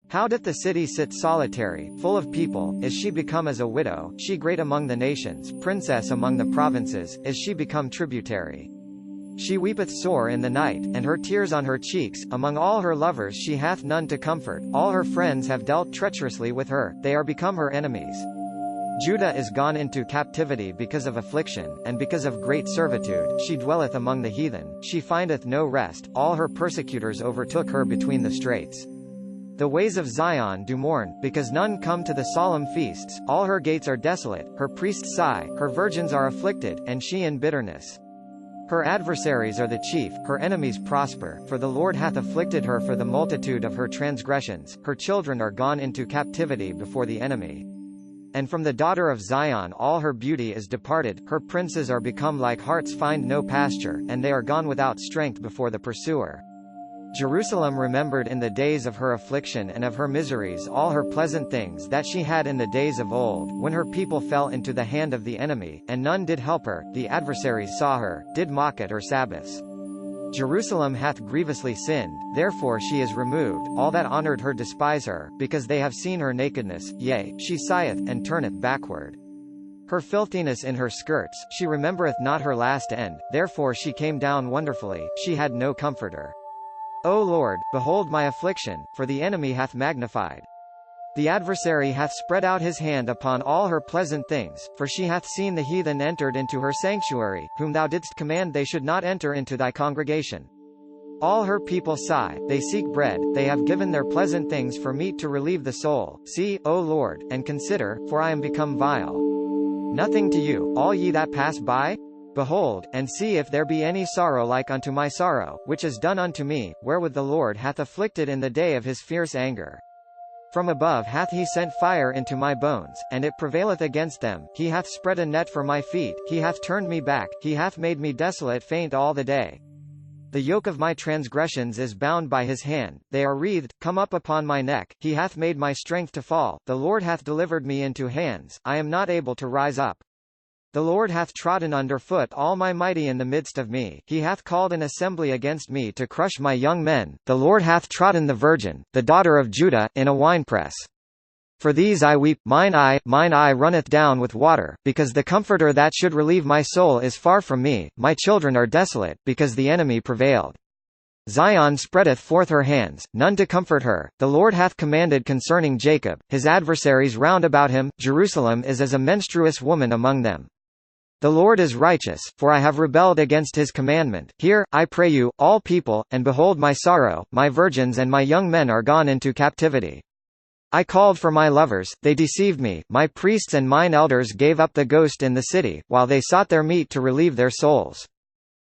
How doth the city sit solitary, full of people? Is she become as a widow, she great among the nations, princess among the provinces, is she become tributary? She weepeth sore in the night, and her tears on her cheeks. Among all her lovers she hath none to comfort. All her friends have dealt treacherously with her, they are become her enemies. Judah is gone into captivity because of affliction, and because of great servitude. She dwelleth among the heathen, she findeth no rest. All her persecutors overtook her between the straits. The ways of Zion do mourn, because none come to the solemn feasts. All her gates are desolate, her priests sigh, her virgins are afflicted, and she in bitterness. Her adversaries are the chief, her enemies prosper, for the Lord hath afflicted her for the multitude of her transgressions. Her children are gone into captivity before the enemy. And from the daughter of Zion all her beauty is departed, her princes are become like harts find no pasture, and they are gone without strength before the pursuer. Jerusalem remembered in the days of her affliction and of her miseries all her pleasant things that she had in the days of old, when her people fell into the hand of the enemy, and none did help her. The adversaries saw her, did mock at her sabbaths. Jerusalem hath grievously sinned, therefore she is removed. All that honored her despise her, because they have seen her nakedness, yea, she sigheth, and turneth backward. Her filthiness in her skirts, she remembereth not her last end, therefore she came down wonderfully, she had no comforter. O Lord, behold my affliction, for the enemy hath magnified. The adversary hath spread out his hand upon all her pleasant things, for she hath seen the heathen entered into her sanctuary, whom thou didst command they should not enter into thy congregation. All her people sigh, they seek bread, they have given their pleasant things for meat to relieve the soul. See, O Lord, and consider, for I am become vile. Nothing to you, all ye that pass by? Behold, and see if there be any sorrow like unto my sorrow, which is done unto me, wherewith the Lord hath afflicted in the day of his fierce anger. From above hath he sent fire into my bones, and it prevaileth against them. He hath spread a net for my feet, he hath turned me back, he hath made me desolate faint all the day. The yoke of my transgressions is bound by his hand, they are wreathed, come up upon my neck. He hath made my strength to fall, the Lord hath delivered me into hands, I am not able to rise up. The Lord hath trodden under foot all my mighty in the midst of me. He hath called an assembly against me to crush my young men. The Lord hath trodden the virgin, the daughter of Judah, in a winepress. For these I weep, mine eye runneth down with water, because the comforter that should relieve my soul is far from me. My children are desolate, because the enemy prevailed. Zion spreadeth forth her hands, none to comfort her. The Lord hath commanded concerning Jacob, his adversaries round about him. Jerusalem is as a menstruous woman among them. The Lord is righteous, for I have rebelled against his commandment. Hear, I pray you, all people, and behold my sorrow, my virgins and my young men are gone into captivity. I called for my lovers, they deceived me, my priests and mine elders gave up the ghost in the city, while they sought their meat to relieve their souls.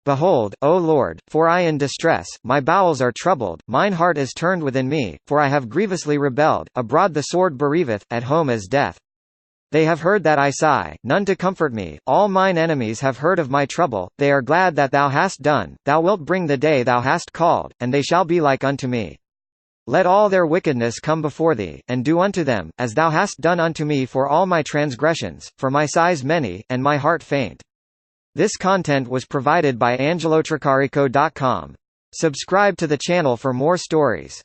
Behold, O Lord, for I in distress, my bowels are troubled, mine heart is turned within me, for I have grievously rebelled. Abroad the sword bereaveth, at home is death. They have heard that I sigh, none to comfort me. All mine enemies have heard of my trouble, they are glad that thou hast done. Thou wilt bring the day thou hast called, and they shall be like unto me. Let all their wickedness come before thee, and do unto them, as thou hast done unto me for all my transgressions, for my sighs many, and my heart faint. This content was provided by angelotricarico.com. Subscribe to the channel for more stories.